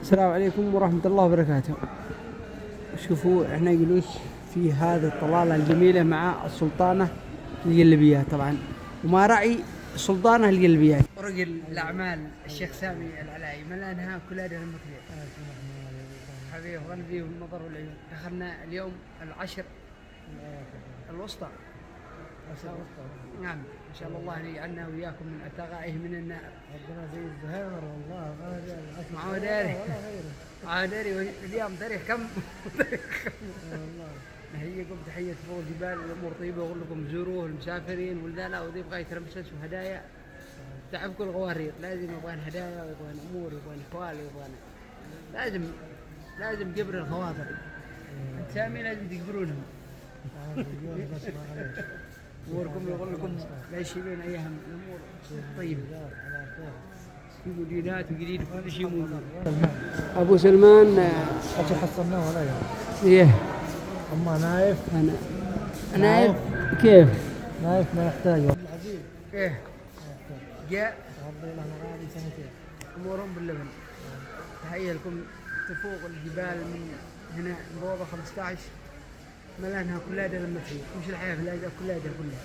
السلام عليكم ورحمة الله وبركاته. شوفوا احنا جلوس في هذه الطلالة الجميلة مع السلطانة القلبيات طبعا، وما رأي السلطانة القلبيات رجل الأعمال الشيخ سامي العلاي ملانها كل هذه المطلوب حبيب قلبي والنظر والعيون. دخلنا اليوم العشر الوسطى. نعم إن شاء الله يجعلنا وياكم من أتقائه من النار. ربنا زي الزهايمر والله معه داري معه داري اليوم تاريخ كم والله نهيكم تحية فوق الجبال والأمور طيبة، وأقول لكم زوروه المسافرين والذلا وذي يبغى يترمسس وهدايا تعبكم الغوارير، لازم يبغون هدايا ويبغون أمور ويبغون أحوال ويبغون لازم جبر الخواطر. سامي لازم تجبرونهم. أموركم يقول لكم لا يشيلون أيام الأمور طيبة في مدينات وجديد كل شيء موجود. أبو سلمان أجي حصلناه ولا يوم إيه أما نايف نايف كيف؟ نايف ما يحتاج العزيز إيه جاء ربي له مغادي سنتين أمورهم باللبن. تحية لكم تفوق الجبال من هنا روضة 15 ملانها كلها لما تفوق، مش الحياة في الأجواء كلها.